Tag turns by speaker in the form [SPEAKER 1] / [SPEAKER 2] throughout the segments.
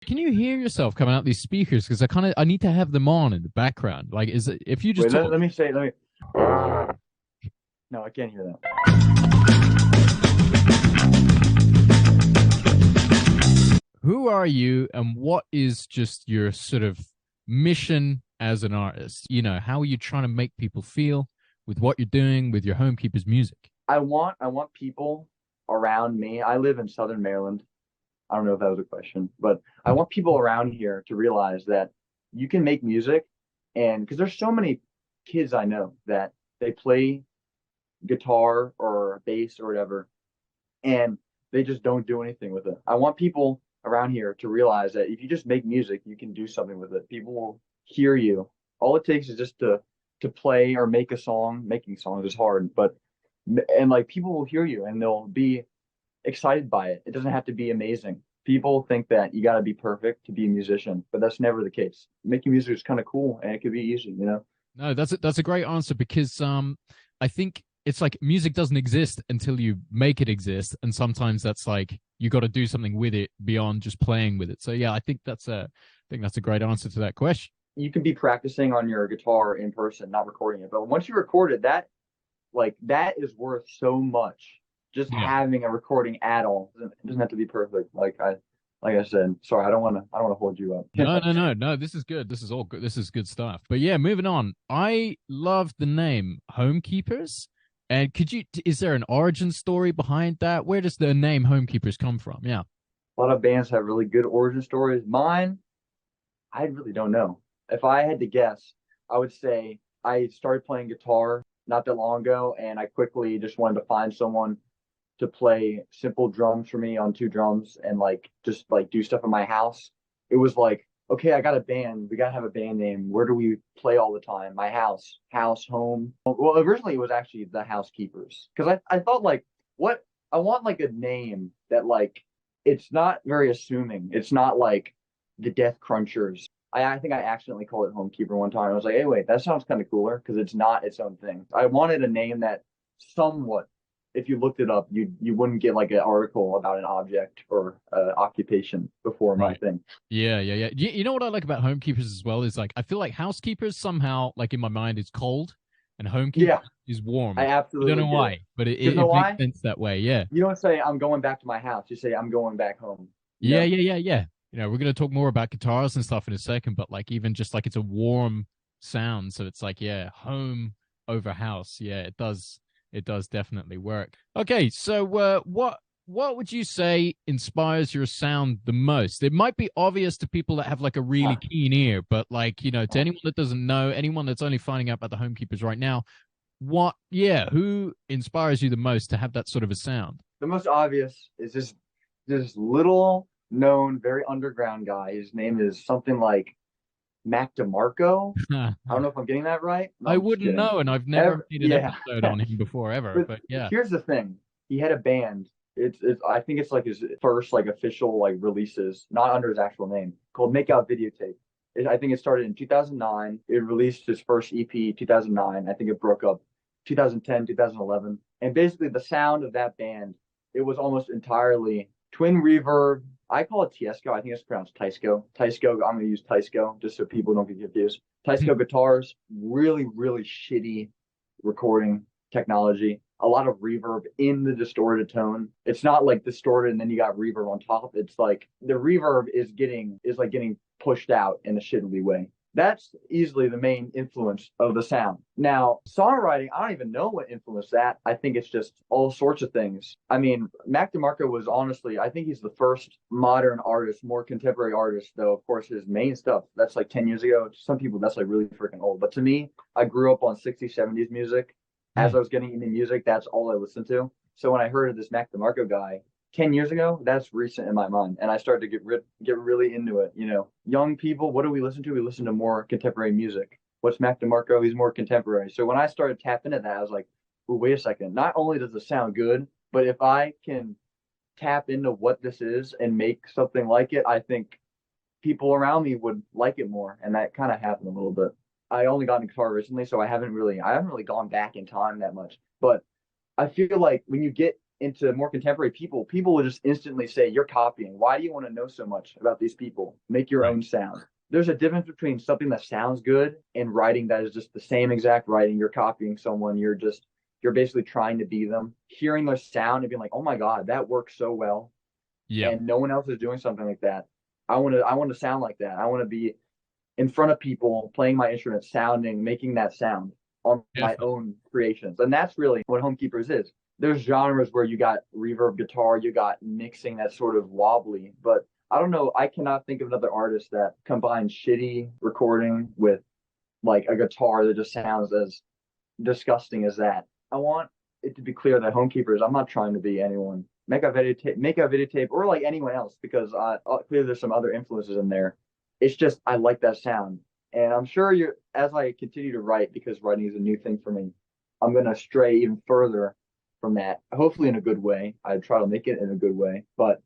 [SPEAKER 1] Can you hear yourself coming out these speakers? Because I need to have them on in the background. Like, is it if you just
[SPEAKER 2] Wait,
[SPEAKER 1] talk?
[SPEAKER 2] let me say, let me. No, I can't hear that.
[SPEAKER 1] Who are you, and what is just your sort of mission as an artist? You know, how are you trying to make people feel with what you're doing with your Homekeepers music?
[SPEAKER 2] I want people around me. I live in Southern Maryland. I don't know if that was a question, but I want people around here to realize that you can make music, and because there's so many kids I know that they play guitar or bass or whatever, and they just don't do anything with it. I want people around here to realize that if you just make music, you can do something with it. People will hear you. All it takes is just to play or make a song. Making songs is hard, but and like people will hear you and they'll be excited by it. It doesn't have to be amazing. People think that you got to be perfect to be a musician, but that's never the case. Making music is kind of cool and it could be easy, you know?
[SPEAKER 1] No, that's a great answer because I think it's like music doesn't exist until you make it exist, and sometimes that's like you got to do something with it beyond just playing with it. So yeah, I think that's a great answer to that question.
[SPEAKER 2] You can be practicing on your guitar in person, not recording it. But once you record it, that is worth so much. Just
[SPEAKER 1] Yeah.
[SPEAKER 2] having a recording at all it doesn't have to be perfect. Like I said, sorry, I don't want to hold you
[SPEAKER 1] No,
[SPEAKER 2] up.
[SPEAKER 1] no, no, no. This is good. This is all good. This is good stuff. But yeah, moving on. I love the name Homekeepers. And is there an origin story behind that? Where does the name Homekeepers come from? Yeah.
[SPEAKER 2] A lot of bands have really good origin stories. Mine, I really don't know. If I had to guess, I would say I started playing guitar not that long ago, and I quickly just wanted to find someone to play simple drums for me on two drums and like just like do stuff in my house. It was like, okay, I got a band. We gotta have a band name. Where do we play all the time? My house, home. Well, originally it was actually the Housekeepers because I thought like, what I want like a name that like it's not very assuming. It's not like the Death Crunchers. I think I accidentally called it Homekeeper one time. I was like, hey, wait, that sounds kind of cooler because it's not its own thing. I wanted a name that somewhat if you looked it up, you wouldn't get like an article about an object or occupation before my
[SPEAKER 1] Right.
[SPEAKER 2] thing.
[SPEAKER 1] Yeah, yeah, yeah. You know what I like about Homekeepers as well is like I feel like Housekeepers somehow like in my mind is cold and Homekeepers
[SPEAKER 2] Yeah,
[SPEAKER 1] is warm.
[SPEAKER 2] I
[SPEAKER 1] I don't
[SPEAKER 2] absolutely
[SPEAKER 1] know
[SPEAKER 2] get it.
[SPEAKER 1] why, but it,
[SPEAKER 2] Because
[SPEAKER 1] it,
[SPEAKER 2] know
[SPEAKER 1] it makes
[SPEAKER 2] why?
[SPEAKER 1] sense that way. Yeah.
[SPEAKER 2] You don't say I'm going back to my house. You say I'm going back home. You
[SPEAKER 1] Yeah,
[SPEAKER 2] know?
[SPEAKER 1] yeah, yeah, yeah. You know, we're gonna talk more about guitars and stuff in a second, but like even just like it's a warm sound, so it's like yeah, home over house. Yeah, it does definitely work. Okay, so what would you say inspires your sound the most? It might be obvious to people that have like a really
[SPEAKER 2] Huh,
[SPEAKER 1] keen ear, but like, you know, to
[SPEAKER 2] huh.
[SPEAKER 1] anyone that doesn't know, anyone that's only finding out about the Homekeepers right now, who inspires you the most to have that sort of a sound?
[SPEAKER 2] The most obvious is this little known, very underground guy. His name is something like Mac DeMarco. I don't know if I'm getting that right. No,
[SPEAKER 1] I
[SPEAKER 2] I'm just
[SPEAKER 1] wouldn't
[SPEAKER 2] kidding.
[SPEAKER 1] know, and I've never made an
[SPEAKER 2] Yeah.
[SPEAKER 1] episode on him before ever.
[SPEAKER 2] But
[SPEAKER 1] But yeah,
[SPEAKER 2] here's the thing. He had a band. It's I think it's like his first like official like releases, not under his actual name, called Makeout Videotape. I think it started in 2009. It released his first EP 2009. I think it broke up 2010, 2011. And basically the sound of that band, it was almost entirely twin reverb. I call it Tiesco. I think it's pronounced Tysco. Tysco, I'm going to use Tysco just so people don't get confused. Tysco guitars, really, really shitty recording technology, a lot of reverb in the distorted tone. It's not like distorted and then you got reverb on top. It's like the reverb is getting pushed out in a shittily way. That's easily the main influence of the sound. Now, songwriting, I don't even know what influenced that. I think it's just all sorts of things. I mean, Mac DeMarco was honestly, I think he's the first modern artist, more contemporary artist, though, of course, his main stuff, that's like 10 years ago. Some people, that's like really freaking old. But to me, I grew up on 60s, 70s music. As I was getting into music, that's all I listened to. So when I heard of this Mac DeMarco guy 10 years ago, that's recent in my mind. And I started to get really into it. You know, young people, what do we listen to? We listen to more contemporary music. What's Mac DeMarco? He's more contemporary. So when I started tapping into that, I was like, oh, wait a second. Not only does it sound good, but if I can tap into what this is and make something like it, I think people around me would like it more. And that kind of happened a little bit. I only got into guitar recently, so I haven't really gone back in time that much. But I feel like when you get into more contemporary people, people will just instantly say, "You're copying. Why do you want to know so much about these people? Make your
[SPEAKER 1] Right.
[SPEAKER 2] own sound." There's a difference between something that sounds good and writing that is just the same exact writing. You're copying someone. You're basically trying to be them. Hearing their sound and being like, "Oh my God, that works so well,"
[SPEAKER 1] Yeah.
[SPEAKER 2] and no one else is doing something like that. I want to sound like that. I want to be in front of people playing my instrument, sounding, making that sound on my
[SPEAKER 1] Definitely.
[SPEAKER 2] own creations. And that's really what Homekeepers is. There's genres where you got reverb guitar, you got mixing that's sort of wobbly, but I don't know. I cannot think of another artist that combines shitty recording with like a guitar that just sounds as disgusting as that. I want it to be clear that Homekeepers, I'm not trying to be anyone. Make a videotape, or like anyone else, because clearly there's some other influences in there. It's just I like that sound, and I'm sure you're as I continue to write, because writing is a new thing for me. I'm gonna stray even further from that. Hopefully in a good way. I try to make it in a good way, but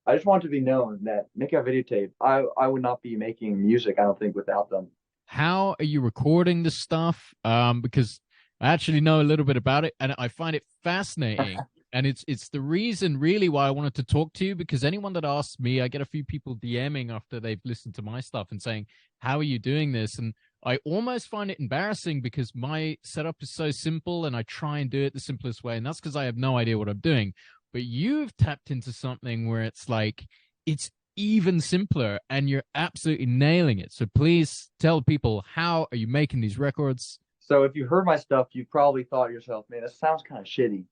[SPEAKER 2] I just want to be known that make a videotape. I would not be making music, I don't think, without them.
[SPEAKER 1] How are you recording this stuff? Because I actually know a little bit about it, and I find it fascinating. And it's the reason really why I wanted to talk to you, because anyone that asks me, I get a few people DMing after they've listened to my stuff and saying, "How are you doing this?" And I almost find it embarrassing because my setup is so simple and I try and do it the simplest way, and that's because I have no idea what I'm doing. But you've tapped into something where it's like it's even simpler and you're absolutely nailing it. So please tell people, how are you making these records?
[SPEAKER 2] So if you heard my stuff, you probably thought to yourself, man, this sounds kind of shitty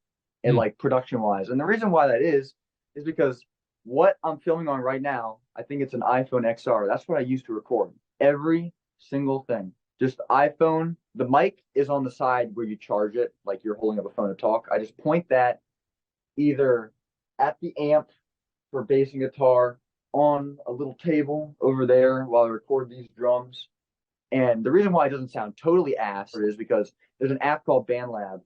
[SPEAKER 2] and
[SPEAKER 1] Hmm.
[SPEAKER 2] like production wise. And the reason why that is because what I'm filming on right now, I think it's an iPhone XR. That's what I use to record every single thing. Just iPhone. The mic is on the side where you charge it, like you're holding up a phone to talk. I just point that either at the amp for bass and guitar on a little table over there while I record these drums. And the reason why it doesn't sound totally ass is because there's an app called BandLab.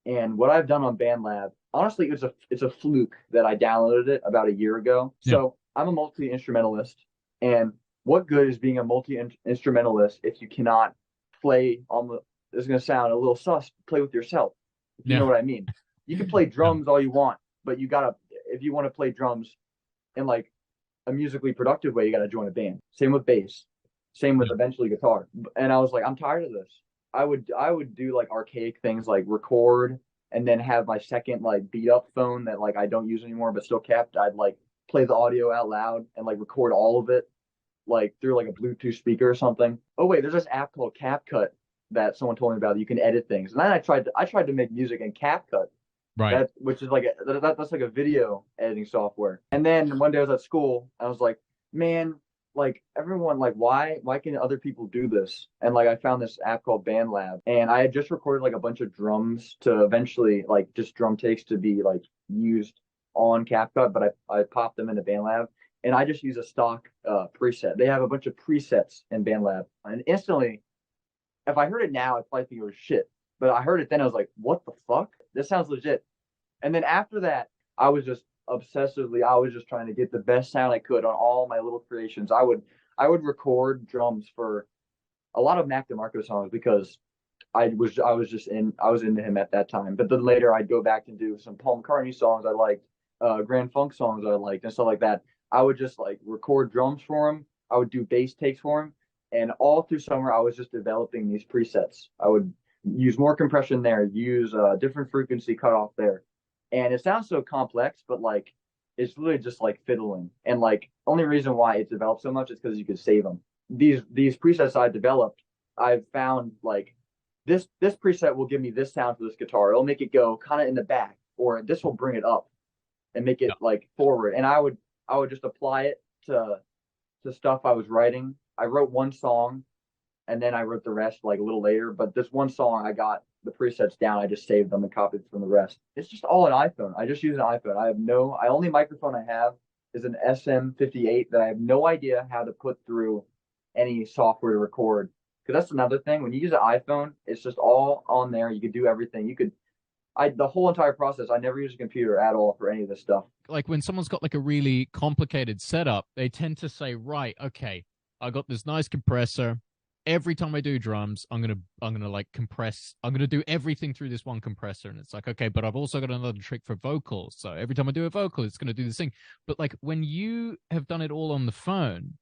[SPEAKER 2] And what I've done on BandLab, honestly, it's a fluke that I downloaded it about a year ago.
[SPEAKER 1] Yeah.
[SPEAKER 2] So I'm a multi instrumentalist, and what good is being a multi instrumentalist if you cannot play on the? This is gonna sound a little sus. Play with yourself, if you know
[SPEAKER 1] Yeah.
[SPEAKER 2] what I mean. You can play
[SPEAKER 1] Yeah.
[SPEAKER 2] drums all you want, but you gotta if you want to play drums in like a musically productive way, you gotta join a band. Same with bass. Same with
[SPEAKER 1] Yeah.
[SPEAKER 2] eventually guitar. And I was like, I'm tired of this. I would do like archaic things like record and then have my second like beat up phone that like I don't use anymore but still kept. I'd like play the audio out loud and like record all of it like through like a Bluetooth speaker or something. Oh wait, there's this app called CapCut that someone told me about that you can edit things. And then I tried to make music in CapCut,
[SPEAKER 1] Right.
[SPEAKER 2] that which is like that's like a video editing software. And then one day I was at school, and I was like, man, like everyone, like why can other people do this? And like I found this app called BandLab, and I had just recorded like a bunch of drums to eventually like just drum takes to be like used on CapCut, but I popped them into BandLab. And I just use a stock preset. They have a bunch of presets in BandLab, and instantly, if I heard it now, I'd probably think it was shit. But I heard it then, I was like, "What the fuck? This sounds legit." And then after that, I was just trying to get the best sound I could on all my little creations. I would record drums for a lot of Mac DeMarco songs because I was into him at that time. But then later I'd go back and do some Paul McCartney songs I liked, Grand Funk songs I liked, and stuff like that. I would just like record drums for him. I would do bass takes for him, and all through summer I was just developing these presets. I would use more compression there, use a different frequency cutoff there, and it sounds so complex, but like it's really just like fiddling. And like only reason why it developed so much is because you could save them. These presets I developed, I've found like this preset will give me this sound for this guitar. It'll make it go kind of in the back, or this will bring it up and make
[SPEAKER 1] Yeah.
[SPEAKER 2] it like forward. And I would just apply it to stuff I was writing. I wrote one song and then I wrote the rest like a little later. But this one song I got the presets down. I just saved them and copied from the rest. It's just all an iPhone. I just use an iPhone. I only microphone I have is an SM58 that I have no idea how to put through any software to record. Because that's another thing. When you use an iPhone, it's just all on there. You could do everything. The whole entire process. I never use a computer at all for any of this stuff.
[SPEAKER 1] Like when someone's got like a really complicated setup, they tend to say, right, okay, I got this nice compressor. every time I do drums, I'm gonna like compress. I'm gonna do everything through this one compressor, and it's like, okay, but I've also got another trick for vocals. So every time I do a vocal, it's gonna do this thing. But like when you have done it all on the phone,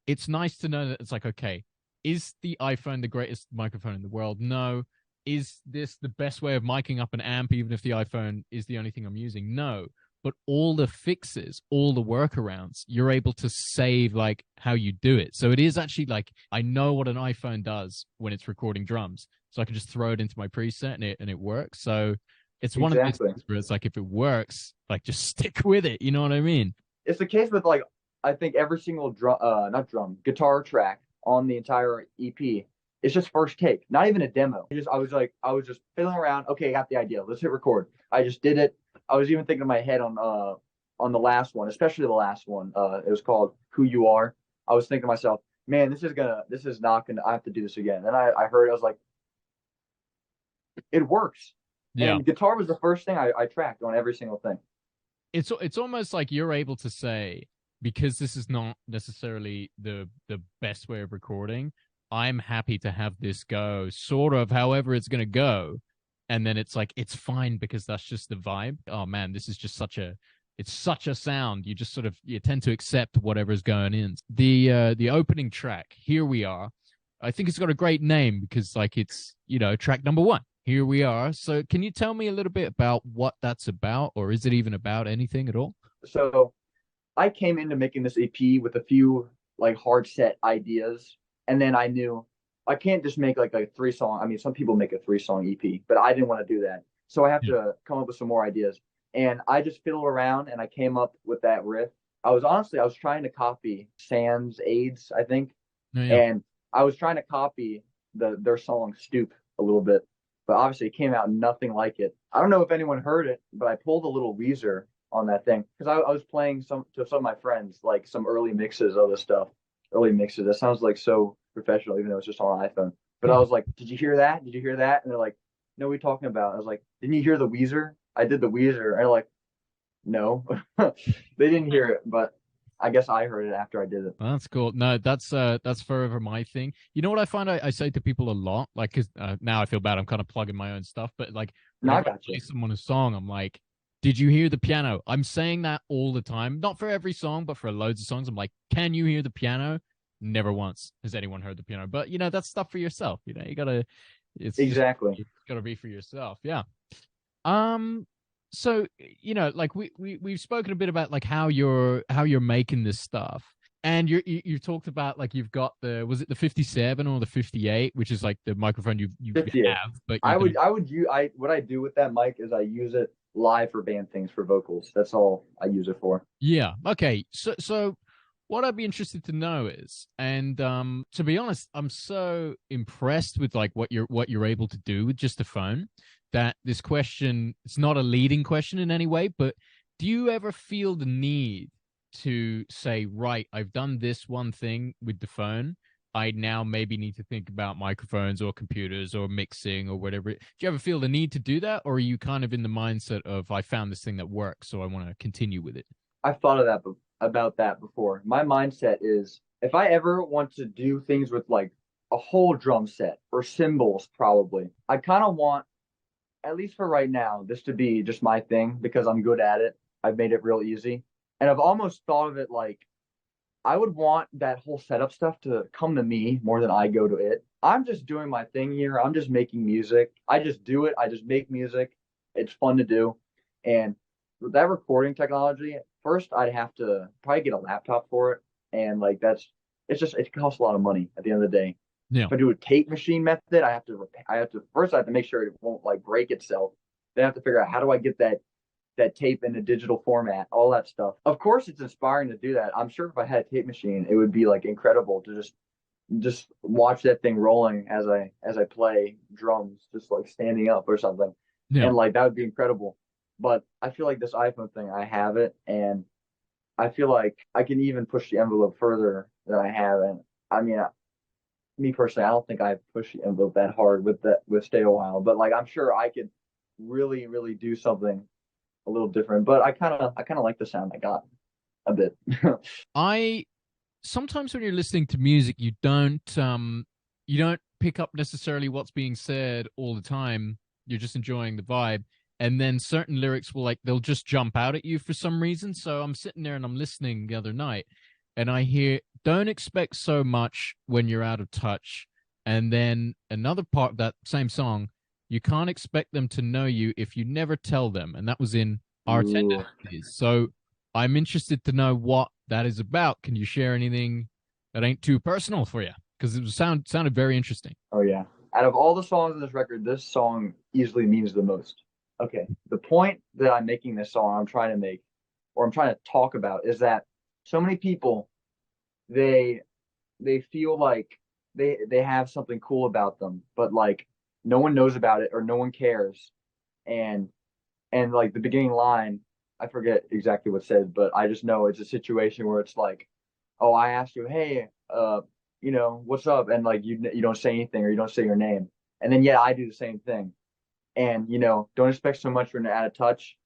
[SPEAKER 1] it's nice to know that it's like, okay, is the iPhone the greatest microphone in the world? No. Is this the best way of miking up an amp, even if the iPhone is the only thing I'm using? No. But all the fixes, all the workarounds, you're able to save like how you do it. So it is actually like I know what an iPhone does when it's recording drums. So I can just throw it into my preset and it works. So it's one of those
[SPEAKER 2] Exactly.
[SPEAKER 1] things where it's like if it works, like just stick with it. You know what I mean?
[SPEAKER 2] It's the case with like I think every single drum, not drum, guitar track on the entire EP. It's just first take, not even a demo. I was just fiddling around. Okay, I got the idea. Let's hit record. I just did it. I was even thinking in my head on the last one, especially the last one. It was called "Who You Are." I was thinking to myself, man, this is not gonna. I have to do this again. And I heard, I was like, it works.
[SPEAKER 1] Yeah.
[SPEAKER 2] And guitar was the first thing I tracked on every single thing.
[SPEAKER 1] It's almost like you're able to say, because this is not necessarily the best way of recording, I'm happy to have this go sort of however it's going to go, and then it's like it's fine because that's just the vibe. Oh man, this is just such a it's such a sound. You just sort of you tend to accept whatever's going in. The opening track, Here We Are, I think it's got a great name because like it's, track number one. Here we are. So can you tell me a little bit about what that's about, or is it even about anything at all?
[SPEAKER 2] So I came into making this EP with a few like hard set ideas, and then I knew I can't just make like a 3 song. I mean, some people make a 3 song EP, but I didn't want to do that. So I have
[SPEAKER 1] Yeah.
[SPEAKER 2] to come up with some more ideas. And I just fiddled around and I came up with that riff. I was trying to copy Sans AIDS, I think,
[SPEAKER 1] No, yeah.
[SPEAKER 2] and I was trying to copy their song Stoop a little bit, but obviously it came out nothing like it. I don't know if anyone heard it, but I pulled a little Weezer on that thing because I was playing some of my friends like some early mixes of the stuff. Early mixes. That sounds like so professional, even though it's just on an iPhone. But I was like, "Did you hear that? Did you hear that?" And they're like, "No, what are you talking about?" I was like, "Didn't you hear the Weezer? I did the Weezer." And they're like, "No, they didn't hear it, but I guess I heard it after I did it."
[SPEAKER 1] Well, that's cool. No, that's forever my thing. You know what I find I say to people a lot, like, cause now I feel bad. I'm kind of plugging my own stuff, but like,
[SPEAKER 2] No, I
[SPEAKER 1] whenever I
[SPEAKER 2] got
[SPEAKER 1] play
[SPEAKER 2] you.
[SPEAKER 1] someone a song, I'm like, "Did you hear the piano?" I'm saying that all the time, not for every song, but for loads of songs. I'm like, "Can you hear the piano?" Never once has anyone heard the piano, but that's stuff for yourself. You gotta.
[SPEAKER 2] Exactly.
[SPEAKER 1] It's gotta be for yourself. Yeah. Um, so like we've spoken a bit about like how you're making this stuff, and you've talked about like you've got the was it the 57 or the 58, which is like the microphone you
[SPEAKER 2] 58.
[SPEAKER 1] have, but you're gonna
[SPEAKER 2] I would use I what I do with that mic is I use it live for band things for vocals. That's all I use it for.
[SPEAKER 1] yeah, okay. So what I'd be interested to know is, and to be honest, I'm so impressed with like what you're able to do with just a phone that this question, it's not a leading question in any way, but do you ever feel the need to say, right, I've done this one thing with the phone. I now maybe need to think about microphones or computers or mixing or whatever. Do you ever feel the need to do that? Or are you kind of in the mindset of, I found this thing that works, so I want to continue with it?
[SPEAKER 2] I've thought of that about that before. My mindset is if I ever want to do things with like a whole drum set or cymbals, probably, I kind of want, at least for right now, this to be just my thing because I'm good at it. I've made it real easy. And I've almost thought of it like I would want that whole setup stuff to come to me more than I go to it. I'm just doing my thing here. I'm just making music. I just do it. I just make music. It's fun to do. And with that recording technology, first I'd have to probably get a laptop for it. And like it costs a lot of money at the end of the day.
[SPEAKER 1] Yeah.
[SPEAKER 2] If I do a tape machine method, I have to first I have to make sure it won't like break itself. Then I have to figure out how do I get that tape in a digital format, all that stuff. Of course, it's inspiring to do that. I'm sure if I had a tape machine, it would be like incredible to just watch that thing rolling as I play drums, just like standing up or something,
[SPEAKER 1] Yeah.
[SPEAKER 2] and like that would be incredible. But I feel like this iPhone thing, I have it, and I feel like I can even push the envelope further than I have. And I mean, me personally, I don't think I push the envelope that hard with Stay a While, but like I'm sure I could really, really do something a little different. But I kind of like the sound I got a bit.
[SPEAKER 1] I sometimes when you're listening to music, you don't you don't pick up necessarily what's being said all the time. You're just enjoying the vibe. And then certain lyrics will like they'll just jump out at you for some reason. So I'm sitting there and I'm listening the other night and I hear don't expect so much when you're out of touch. And then another part of that same song, you can't expect them to know you if you never tell them. And that was in Our
[SPEAKER 2] Ooh.
[SPEAKER 1] Tendencies. So I'm interested to know what that is about. Can you share anything that ain't too personal for you? Because it sounded very interesting.
[SPEAKER 2] Oh yeah. Out of all the songs on this record, this song easily means the most. Okay. The point that I'm making this song, I'm trying to make, or I'm trying to talk about, is that so many people they they feel like they have something cool about them, but like no one knows about it or no one cares. And like the beginning line, I forget exactly what it says, but I just know it's a situation where it's like, oh, I asked you, hey, what's up? And like you don't say anything or you don't say your name. And then yeah, I do the same thing. And don't expect so much when you're out of touch.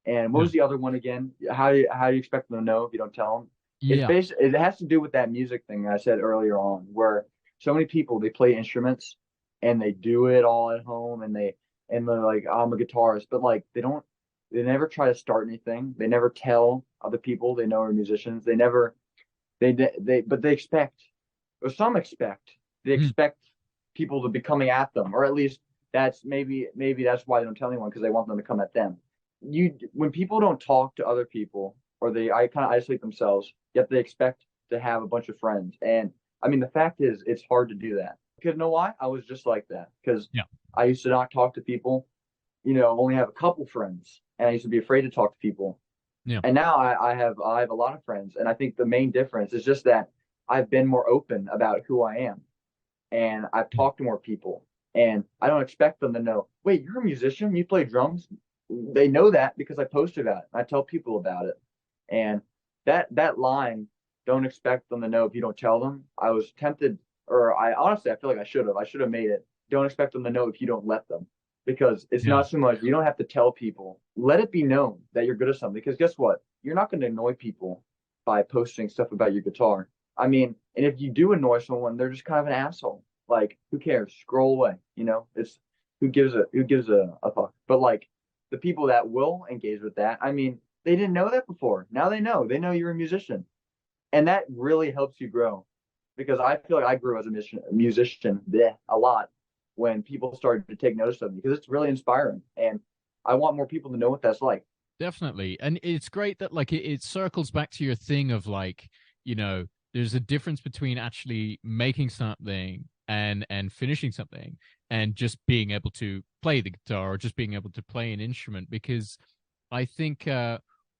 [SPEAKER 2] And what
[SPEAKER 1] Yeah.
[SPEAKER 2] was the other one again? How do you expect them to know if you don't tell them? It's
[SPEAKER 1] Yeah.
[SPEAKER 2] basically it has to do with that music thing I said earlier on, where so many people they play instruments and they do it all at home and they're like, oh, I'm a guitarist, but like they never try to start anything. They never tell other people they know are musicians. They never but they expect, or some expect, they
[SPEAKER 1] Hmm.
[SPEAKER 2] expect people to be coming at them, or at least that's maybe that's why they don't tell anyone because they want them to come at them. When people don't talk to other people or they I kind of isolate themselves, yet they expect to have a bunch of friends. And I mean, the fact is, it's hard to do that. Because you know why? I was just like that. Because
[SPEAKER 1] Yeah.
[SPEAKER 2] I used to not talk to people, only have a couple friends, and I used to be afraid to talk to people.
[SPEAKER 1] Yeah.
[SPEAKER 2] And now I have a lot of friends, and I think the main difference is just that I've been more open about who I am, and I've
[SPEAKER 1] Hmm.
[SPEAKER 2] talked to more people, and I don't expect them to know, wait, you're a musician, you play drums. They know that because I post about it. I tell people about it, and that line, don't expect them to know if you don't tell them. I was tempted, or I honestly I feel like I should have made it. Don't expect them to know if you don't let them, because it's
[SPEAKER 1] Yeah.
[SPEAKER 2] not so much you don't have to tell people. Let it be known that you're good at something. Because guess what? You're not going to annoy people by posting stuff about your guitar. I mean, and if you do annoy someone, they're just kind of an asshole. Like, who cares? Scroll away. It's who gives a fuck. But like the people that will engage with that, I mean, they didn't know that before. Now they know. They know you're a musician, and that really helps you grow. Because I feel like I grew as a musician a lot when people started to take notice of me because it's really inspiring, and I want more people to know what that's like.
[SPEAKER 1] Definitely. And it's great that like it circles back to your thing of like, you know, there's a difference between actually making something and finishing something and just being able to play the guitar or just being able to play an instrument because I think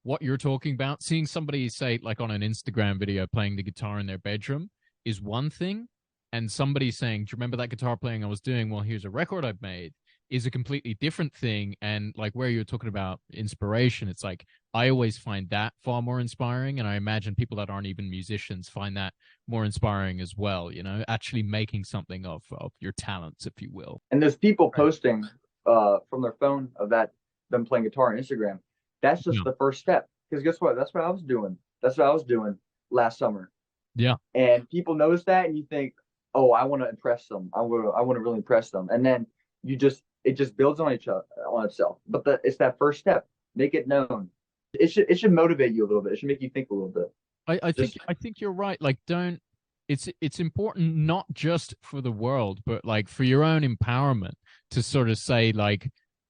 [SPEAKER 1] what you're talking about, seeing somebody say like on an Instagram video playing the guitar in their bedroom is one thing, and somebody saying, "Do you remember that guitar playing I was doing? Well, here's a record I've made." Is a completely different thing. And like where you're talking about inspiration, it's like I always find that far more inspiring. And I imagine people that aren't even musicians find that more inspiring as well, you know, actually making something of your talents, if you will.
[SPEAKER 2] And there's people
[SPEAKER 1] Right.
[SPEAKER 2] posting from their phone of them playing guitar on Instagram. That's just
[SPEAKER 1] Yeah.
[SPEAKER 2] the first step. Because guess what? That's what I was doing. That's what I was doing last summer.
[SPEAKER 1] Yeah.
[SPEAKER 2] And people notice that, and you think, oh, I want to impress them. I want to really impress them. And then it just builds on each other on itself. But it's that first step. Make it known. It should motivate you a little bit. It should make you think a little bit. Just
[SPEAKER 1] I think you're right. Like, don't. It's important not just for the world, but like for your own empowerment to sort of say like,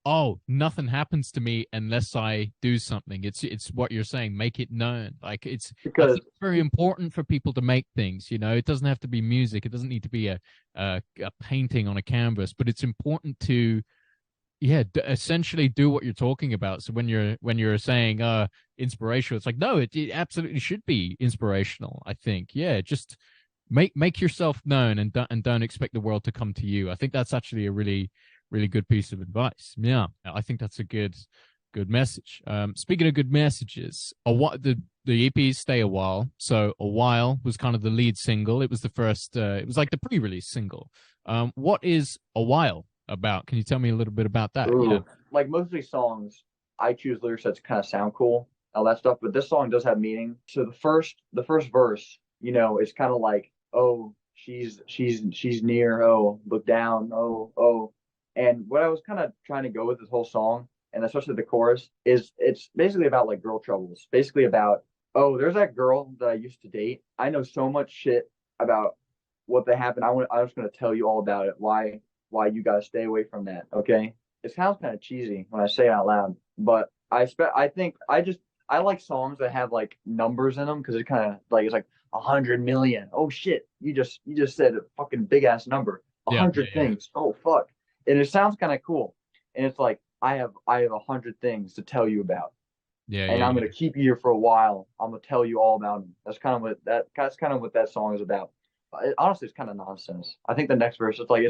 [SPEAKER 1] oh, nothing happens to me unless I do something. It's what you're saying. Make it known. Like I
[SPEAKER 2] because
[SPEAKER 1] think it's very important for people to make things. You know, it doesn't have to be music. It doesn't need to be a painting on a canvas, but it's important to yeah essentially do what you're talking about. So when you're saying inspirational, it's like no, it absolutely should be inspirational. I think yeah, just make yourself known and don't expect the world to come to you. I think that's actually a really good piece of advice. Yeah, I think that's a good message. Speaking of good messages, the EPs stay a while. So a while was kind of the lead single. It was the first. It was like the pre-release single. What is a while about? Can you tell me a little bit about that? Yeah.
[SPEAKER 2] ooh, like most of these songs, I choose lyrics that kind of sound cool, all that stuff. But this song does have meaning. So the first verse, is kind of like, oh, she's near. Oh, look down. Oh, oh. And what I was kind of trying to go with this whole song, and especially the chorus, is it's basically about like girl troubles. Basically about, oh, there's that girl that I used to date. I know so much shit about what they happened. I'm just gonna tell you all about it. Why you gotta stay away from that. Okay. It sounds kind of cheesy when I say it out loud, but I think I like songs that have like numbers in them because it kind of like it's like 100 million. Oh shit, you just said a fucking big ass number. A
[SPEAKER 1] Yeah, yeah,
[SPEAKER 2] hundred
[SPEAKER 1] yeah,
[SPEAKER 2] things. Oh fuck. And it sounds kind of cool. And it's like I have 100 things to tell you about,
[SPEAKER 1] yeah,
[SPEAKER 2] and
[SPEAKER 1] yeah,
[SPEAKER 2] I'm
[SPEAKER 1] yeah.
[SPEAKER 2] gonna keep you here for a while. I'm gonna tell you all about them. That's kind of what that song is about. Honestly, it's kind of nonsense. I think the next verse is like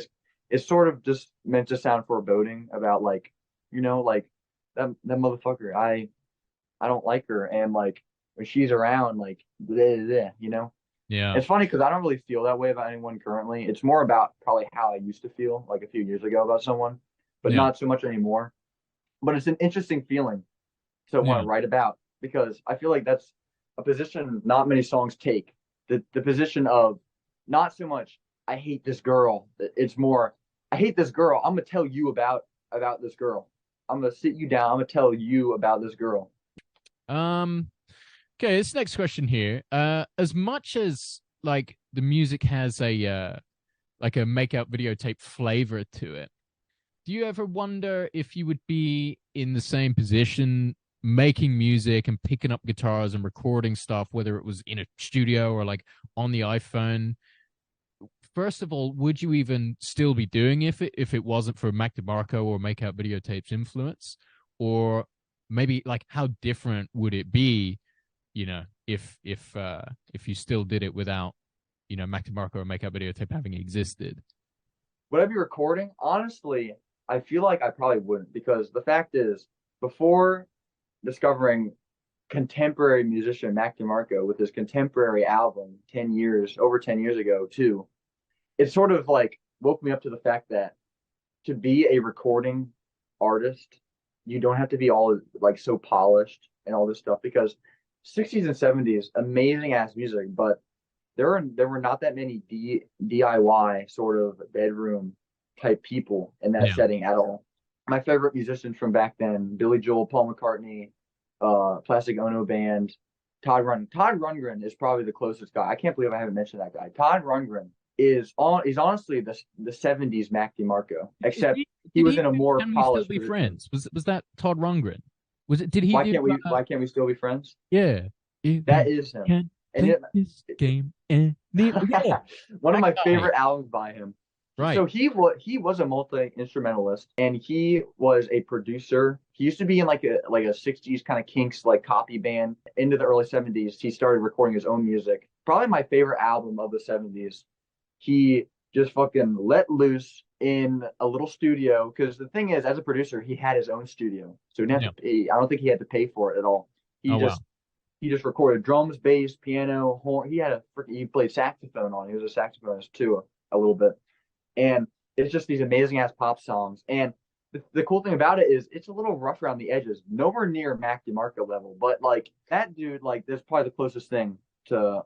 [SPEAKER 2] it's sort of just meant to sound foreboding about like like that motherfucker. I don't like her, and like when she's around, like bleh, bleh.
[SPEAKER 1] Yeah.
[SPEAKER 2] It's funny because I don't really feel that way about anyone currently. It's more about probably how I used to feel like a few years ago about someone, but
[SPEAKER 1] Yeah,
[SPEAKER 2] not so much anymore. But it's an interesting feeling to want
[SPEAKER 1] yeah.
[SPEAKER 2] to write about because I feel like that's a position not many songs take. The position of not so much I hate this girl. It's more I hate this girl. I'm gonna tell you about this girl. I'm gonna sit you down. I'm gonna tell you about this girl.
[SPEAKER 1] Um, okay, this next question here. As much as like the music has a like a makeout videotape flavor to it, do you ever wonder if you would be in the same position making music and picking up guitars and recording stuff, whether it was in a studio or like on the iPhone? First of all, would you even still be doing if it wasn't for Mac DeMarco or Makeout Videotape's influence? Or maybe like how different would it be, if you still did it without, Mac DeMarco or Makeout Videotape having existed?
[SPEAKER 2] Would I be recording? Honestly, I feel like I probably wouldn't because the fact is, before discovering contemporary musician Mac DeMarco with his contemporary album 10 years, over 10 years ago, too, it sort of like woke me up to the fact that to be a recording artist, you don't have to be all like so polished and all this stuff because 60s and 70s, amazing ass music, but there were not that many DIY sort of bedroom type people in that
[SPEAKER 1] Yeah.
[SPEAKER 2] setting at all. My favorite musicians from back then: Billy Joel, Paul McCartney, Plastic Ono Band, Todd Rundgren. Todd Rundgren is probably the closest guy. I can't believe I haven't mentioned that guy. Todd Rundgren is honestly the '70s Mac DeMarco,
[SPEAKER 1] Is
[SPEAKER 2] except
[SPEAKER 1] he,
[SPEAKER 2] he
[SPEAKER 1] did
[SPEAKER 2] was
[SPEAKER 1] he
[SPEAKER 2] in a
[SPEAKER 1] do
[SPEAKER 2] more
[SPEAKER 1] Can We Still
[SPEAKER 2] polished
[SPEAKER 1] Be
[SPEAKER 2] position.
[SPEAKER 1] Friends? Was that Todd Rundgren? Was it? Did he do?
[SPEAKER 2] Why can't we still be friends?
[SPEAKER 1] Yeah. If
[SPEAKER 2] That
[SPEAKER 1] we
[SPEAKER 2] is him.
[SPEAKER 1] can
[SPEAKER 2] And
[SPEAKER 1] play this game and yeah,
[SPEAKER 2] one of
[SPEAKER 1] that
[SPEAKER 2] my
[SPEAKER 1] guy.
[SPEAKER 2] favorite albums by him.
[SPEAKER 1] Right.
[SPEAKER 2] So he was a multi-instrumentalist and he was a producer. He used to be in like a 60s kind of Kinks like copy band. Into the early 70s, he started recording his own music. Probably my favorite album of the 70s. He just fucking let loose in a little studio because the thing is, as a producer, he had his own studio. So he didn't
[SPEAKER 1] Yeah.
[SPEAKER 2] have to pay. I don't think he had to pay for it at all. He
[SPEAKER 1] Oh wow.
[SPEAKER 2] just he just recorded drums, bass, piano, horn. He played saxophone on. He was a saxophonist too, a little bit. And it's just these amazing ass pop songs. And the cool thing about it is it's a little rough around the edges, nowhere near Mac DeMarco level, but like that dude, like that's probably the closest thing to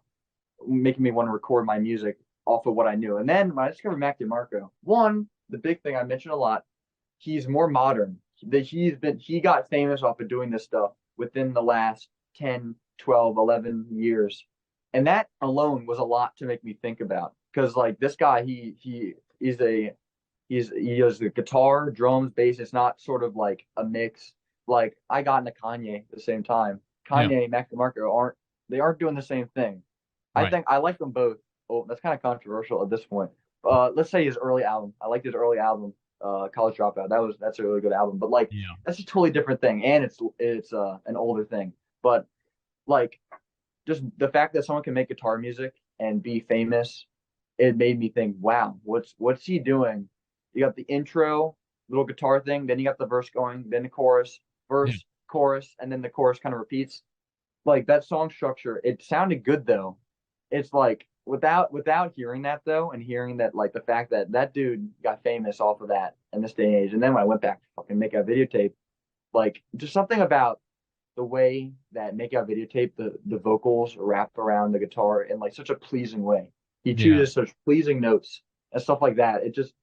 [SPEAKER 2] making me want to record my music off of what I knew. And then when I discovered Mac DeMarco, one, the big thing I mentioned a lot, he's more modern. He got famous off of doing this stuff within the last 10, 12, 11 years. And that alone was a lot to make me think about because like this guy he does the guitar, drums, bass. It's not sort of like a mix. Like I got into Kanye at the same time.
[SPEAKER 1] Yeah.
[SPEAKER 2] Kanye and Mac DeMarco aren't doing the same thing. I
[SPEAKER 1] Right.
[SPEAKER 2] think I like them both. Oh, that's kind of controversial at this point. Let's say his early album. I liked his early album, College Dropout. That's a really good album. But like
[SPEAKER 1] Yeah.
[SPEAKER 2] that's a totally different thing, and it's an older thing. But like just the fact that someone can make guitar music and be famous, it made me think, wow, what's he doing? You got the intro, little guitar thing, then you got the verse going, then the chorus,
[SPEAKER 1] Yeah.
[SPEAKER 2] verse, chorus, and then the chorus kind of repeats. Like that song structure, it sounded good though. It's like without hearing that though, and hearing that like the fact that that dude got famous off of that in this day and age, and then when I went back to fucking make a videotape, like just something about the way that make out videotape the vocals wrap around the guitar in like such a pleasing way. He
[SPEAKER 1] Yeah.
[SPEAKER 2] chooses such pleasing notes and stuff like that. It just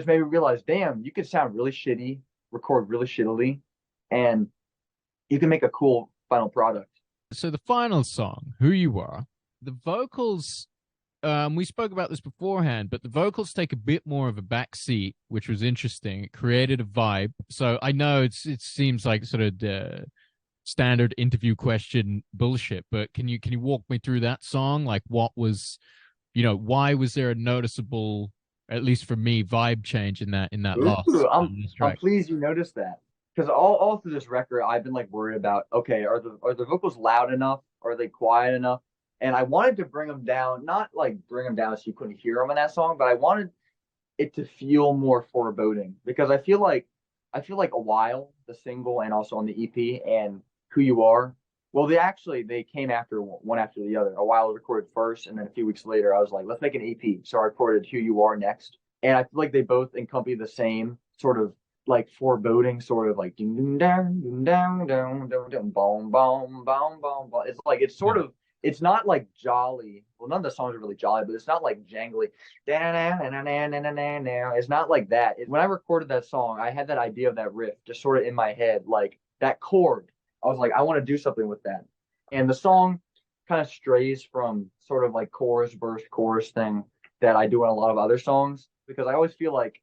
[SPEAKER 2] made me realize, damn, you can sound really shitty, record really shittily, and you can make a cool final product.
[SPEAKER 1] So the final song, Who You Are, the vocals, we spoke about this beforehand, but the vocals take a bit more of a back seat, which was interesting. It created a vibe. So I know it seems like sort of the standard interview question bullshit, but can you walk me through that song? Like what was, why was there a noticeable, at least for me, vibe change in that
[SPEAKER 2] Ooh,
[SPEAKER 1] last
[SPEAKER 2] I'm
[SPEAKER 1] track?
[SPEAKER 2] pleased you noticed that because all through this record, I've been like worried about, okay, are the vocals loud enough? Are they quiet enough? And I wanted to bring them down, not like bring them down so you couldn't hear them in that song, but I wanted it to feel more foreboding because I feel like a while the single and also on the EP and Who You Are. Well, they came after one after the other. A while recorded first, and then a few weeks later, I was like, let's make an EP. So I recorded Who You Are next, and I feel like they both encompass the same sort of like foreboding, sort of like ding ding down down down down down boom boom boom boom boom. It's like
[SPEAKER 1] Yeah.
[SPEAKER 2] it's not like jolly. Well, none of the songs are really jolly, but it's not like jangly. It's not like that. When I recorded that song, I had that idea of that riff just sort of in my head, like that chord. I was like, I want to do something with that. And the song kind of strays from sort of like chorus, verse, chorus thing that I do in a lot of other songs because I always feel like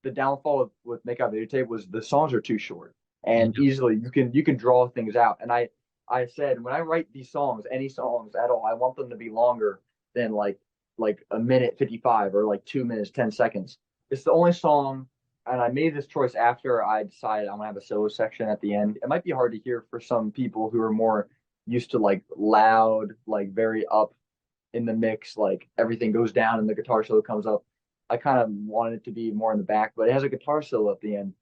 [SPEAKER 2] the downfall with Make Out Videotape was the songs are too short and
[SPEAKER 1] Yeah.
[SPEAKER 2] easily you can draw things out. And I said when I write these songs, any songs at all, I want them to be longer than like a minute 55 or like 2 minutes 10 seconds. It's the only song, and I made this choice after I decided I'm gonna have a solo section at the end. It might be hard to hear for some people who are more used to like loud, like very up in the mix, like everything goes down and the guitar solo comes up. I kind of wanted it to be more in the back, but it has a guitar solo at the end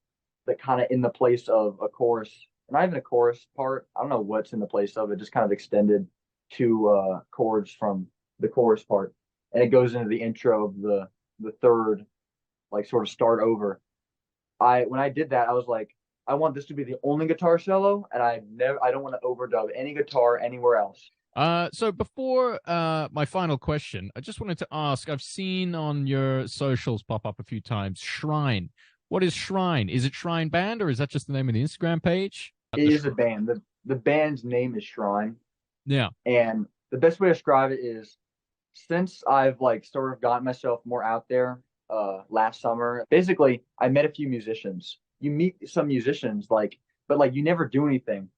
[SPEAKER 2] that kind of in the place of a chorus, not even a chorus part. I don't know what's in the place of it, just kind of extended two chords from the chorus part, and it goes into the intro of the third, like sort of start over. I when I did that, I was like, I want this to be the only guitar solo, and I don't want to overdub any guitar anywhere else.
[SPEAKER 1] So before my final question, I just wanted to ask, I've seen on your socials pop up a few times, Shrine. What is Shrine? Is it Shrine Band or is that just the name of the Instagram page?
[SPEAKER 2] It is a band. The band's name is Shrine,
[SPEAKER 1] Yeah.
[SPEAKER 2] and the best way to describe it is since I've like sort of gotten myself more out there last summer, basically I met a few musicians. You meet some musicians like but like you never do anything.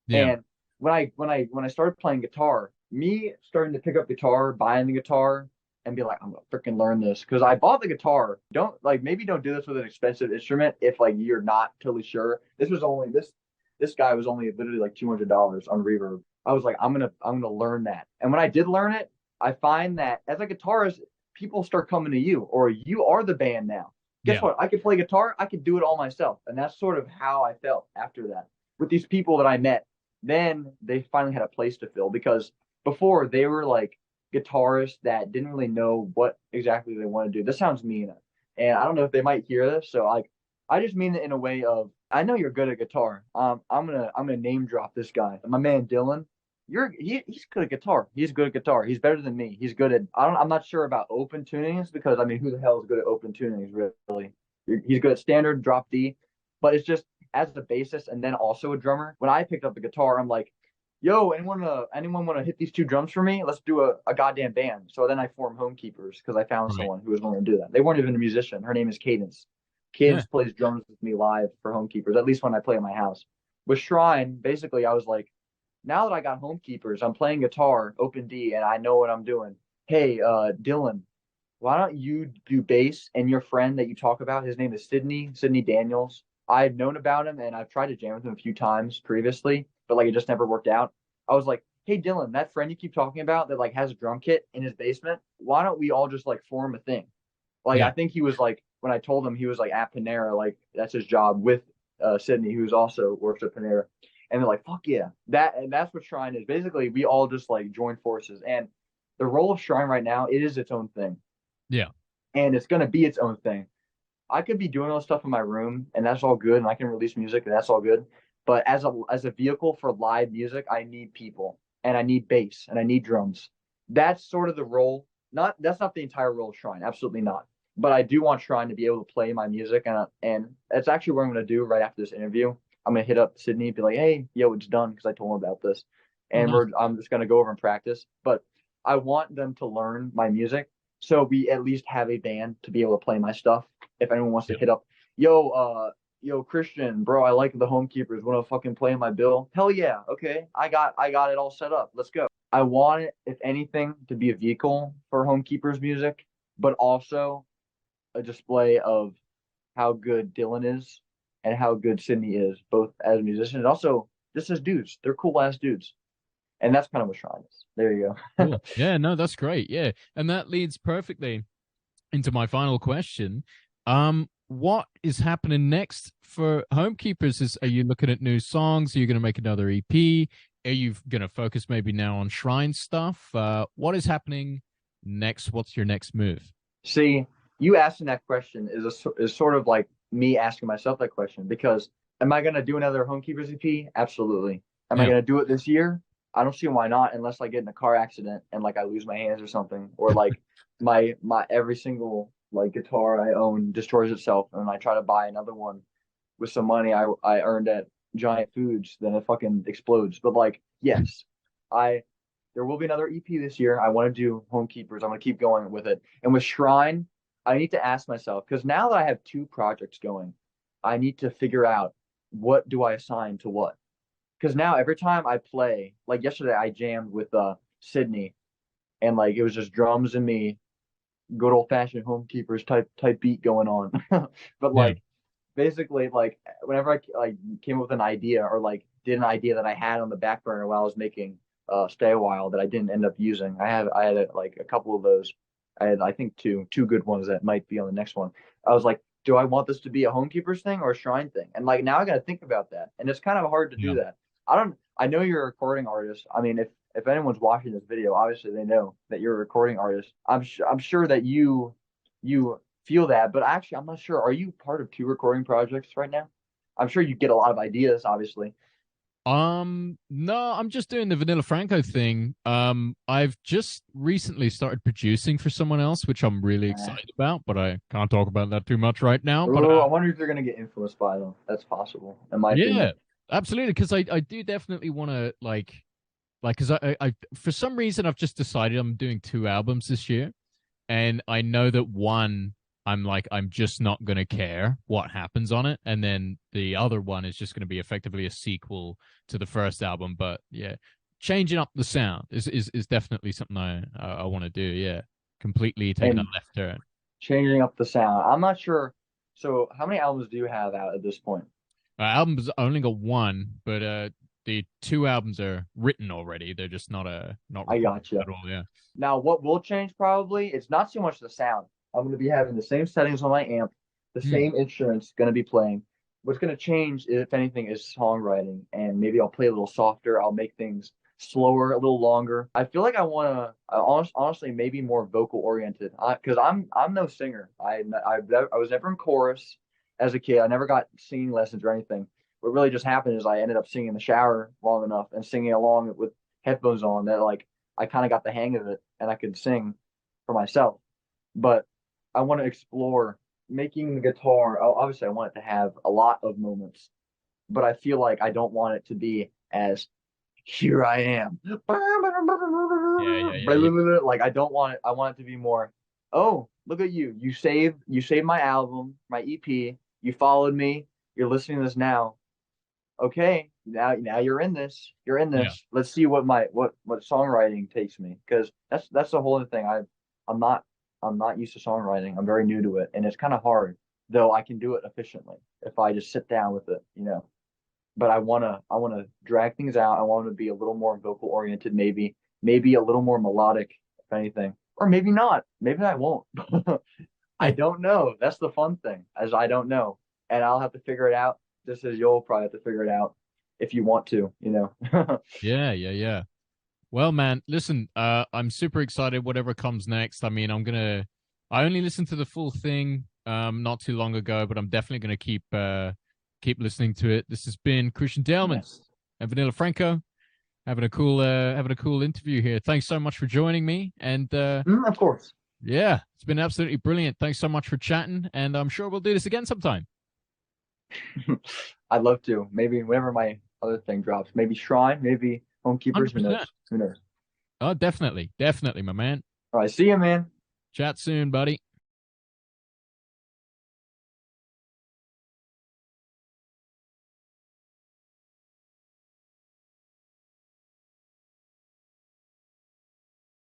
[SPEAKER 1] Yeah.
[SPEAKER 2] And when I started playing guitar, me starting to pick up guitar, buying the guitar and be like, I'm gonna freaking learn this because I bought the guitar. Don't like maybe don't do this with an expensive instrument if like you're not totally sure. This guy was only literally like $200 on Reverb. I was like, I'm gonna learn that. And when I did learn it, I find that as a guitarist, people start coming to you, or you are the band now. Guess
[SPEAKER 1] Yeah.
[SPEAKER 2] what? I could play guitar, I could do it all myself. And that's sort of how I felt after that. With these people that I met, then they finally had a place to fill because before they were like guitarists that didn't really know what exactly they want to do. This sounds mean, and I don't know if they might hear this, so like I just mean it in a way of I know you're good at guitar. I'm gonna name drop this guy, my man Dylan. He's good at guitar. He's good at guitar. He's better than me. He's good at I'm not sure about open tunings because I mean who the hell is good at open tunings really? He's good at standard drop D, but it's just as a bassist and then also a drummer. When I picked up the guitar, I'm like, yo, anyone want to hit these two drums for me? Let's do a goddamn band. So then I formed Homekeepers because I found
[SPEAKER 1] Right.
[SPEAKER 2] someone who was willing to do that. They weren't even a musician. Her name is Cadence.
[SPEAKER 1] Yeah.
[SPEAKER 2] Cadence plays drums with me live for Homekeepers, at least when I play at my house. With Shrine, basically, I was like, now that I got Homekeepers, I'm playing guitar, open D, and I know what I'm doing. Hey, Dylan, why don't you do bass and your friend that you talk about, his name is Sydney Daniels. I've known about him and I've tried to jam with him a few times previously, but like it just never worked out. I was like, hey Dylan, that friend you keep talking about that like has a drum kit in his basement, why don't we all just like form a thing? Like
[SPEAKER 1] Yeah.
[SPEAKER 2] I think he was like when I told him he was like at Panera, like that's his job with Sydney, who's also works at Panera. And they're like, fuck yeah. That's what Shrine is. Basically, we all just like join forces. And the role of Shrine right now, it is its own thing
[SPEAKER 1] Yeah.
[SPEAKER 2] and it's going to be its own thing. I could be doing all this stuff in my room, and that's all good, and I can release music, and that's all good. But as a vehicle for live music, I need people, and I need bass, and I need drums. That's sort of the role. not that's not the entire role of Shrine, absolutely not. But I do want Shrine to be able to play my music, and that's actually what I'm gonna do right after this interview. I'm gonna hit up Sydney, be like, hey, yo, it's done because I told him about this,
[SPEAKER 1] Oh,
[SPEAKER 2] and
[SPEAKER 1] nice.
[SPEAKER 2] I'm just gonna go over and practice. But I want them to learn my music, so we at least have a band to be able to play my stuff. If anyone wants to
[SPEAKER 1] Yep.
[SPEAKER 2] hit up, yo, yo, Christian, bro, I like the Homekeepers. Want to fucking play my bill? Hell yeah. Okay, I got it all set up. Let's go. I want it, if anything, to be a vehicle for Homekeepers music, but also a display of how good Dylan is and how good Sydney is, both as musicians and also just as dudes. They're cool ass dudes. And that's kind of what Shrine is. There you go.
[SPEAKER 1] Cool. Yeah, no, that's great. Yeah. And that leads perfectly into my final question. What is happening next for Homekeepers? Are you looking at new songs? Are you going to make another EP? Are you going to focus maybe now on Shrine stuff? What is happening next? What's your next move?
[SPEAKER 2] See, you asking that question is sort of like me asking myself that question because am I gonna do another Homekeepers EP? Absolutely. Am I
[SPEAKER 1] Yeah.
[SPEAKER 2] gonna do it this year? I don't see why not, unless I get in a car accident and like I lose my hands or something, or like my every single like guitar I own destroys itself, and I try to buy another one with some money I earned at Giant Foods, then it fucking explodes. But like, yes, I there will be another EP this year. I want to do Homekeepers. I'm gonna keep going with it. And with Shrine, I need to ask myself because now that I have two projects going, I need to figure out what do I assign to what. Because now every time I play, like yesterday, I jammed with Sydney, and like it was just drums and me, good old fashioned Homekeepers type beat going on. But
[SPEAKER 1] Yeah.
[SPEAKER 2] like basically like whenever I like came up with an idea or like did an idea that I had on the back burner while I was making Stay a While that I didn't end up using. I had like a couple of those. I had I think two good ones that might be on the next one. I was like, do I want this to be a Homekeepers thing or a Shrine thing? And like now I got to think about that, and it's kind of hard to do
[SPEAKER 1] Yeah.
[SPEAKER 2] that. I don't. I know you're a recording artist. I mean, if anyone's watching this video, obviously they know that you're a recording artist. I'm sure that you feel that, but actually, I'm not sure. Are you part of two recording projects right now? I'm sure you get a lot of ideas, obviously.
[SPEAKER 1] No, I'm just doing the Vanilla Franco thing. I've just recently started producing for someone else, which I'm really
[SPEAKER 2] Uh,
[SPEAKER 1] excited about, but I can't talk about that too much right now. But
[SPEAKER 2] oh, I wonder if you're gonna get influenced by them. That's possible, in my
[SPEAKER 1] yeah,
[SPEAKER 2] opinion.
[SPEAKER 1] absolutely. Because I do definitely want to because I for some reason I've just decided I'm doing two albums this year, and I know that one I'm just not gonna care what happens on it, and then the other one is just gonna be effectively a sequel to the first album. But yeah, changing up the sound is definitely something I want to do. Yeah, completely taking a
[SPEAKER 2] And
[SPEAKER 1] left turn.
[SPEAKER 2] changing up the sound. I'm not sure. So, how many albums do you have out at this point?
[SPEAKER 1] Albums I only got one, but the two albums are written already. They're just not
[SPEAKER 2] I
[SPEAKER 1] recorded
[SPEAKER 2] gotcha.
[SPEAKER 1] at all. Yeah,
[SPEAKER 2] Now, what will change probably, it's not so much the sound. I'm going to be having the same settings on my amp, the
[SPEAKER 1] hmm.
[SPEAKER 2] same instruments going to be playing. What's going to change, if anything, is songwriting. And maybe I'll play a little softer. I'll make things slower, a little longer. I feel like I want to, honestly, maybe more vocal oriented. Because I'm no singer. I was never in chorus as a kid. I never got singing lessons or anything. What really just happened is I ended up singing in the shower long enough and singing along with headphones on that like I kind of got the hang of it and I could sing for myself. But I want to explore making the guitar. Obviously, I want it to have a lot of moments, but I feel like I don't want it to be as here I am.
[SPEAKER 1] Yeah, yeah, yeah, yeah.
[SPEAKER 2] Like I don't want it. I want it to be more. Oh, look at you! You saved my album, my EP. You followed me. You're listening to this now. Okay, now you're in this. You're in
[SPEAKER 1] Yeah.
[SPEAKER 2] this. Let's see what what songwriting takes me because that's the whole other thing. I'm not I'm not used to songwriting. I'm very new to it, and it's kind of hard. Though I can do it efficiently if I just sit down with it, you know. But I wanna drag things out. I want to be a little more vocal oriented, maybe a little more melodic, if anything, or maybe not. Maybe I won't. I don't know. That's the fun thing, as I don't know, and I'll have to figure it out. Just as you'll probably have to figure it out if you want to, you know.
[SPEAKER 1] Yeah, yeah, yeah. Well, man, listen, I'm super excited whatever comes next. I mean, I only listened to the full thing not too long ago, but I'm definitely gonna keep listening to it. This has been Christian Delman
[SPEAKER 2] Yes.
[SPEAKER 1] and Vanilla Franco, having a cool interview here. Thanks so much for joining me. And
[SPEAKER 2] Of course.
[SPEAKER 1] yeah, it's been absolutely brilliant. Thanks so much for chatting, and I'm sure we'll do this again sometime.
[SPEAKER 2] I'd love to. Maybe whenever my other thing drops, maybe Shrine, maybe Homekeepers. Who
[SPEAKER 1] 100%.
[SPEAKER 2] knows? Who knows?
[SPEAKER 1] Oh, definitely, definitely, my man.
[SPEAKER 2] All right, see you, man.
[SPEAKER 1] Chat soon, buddy.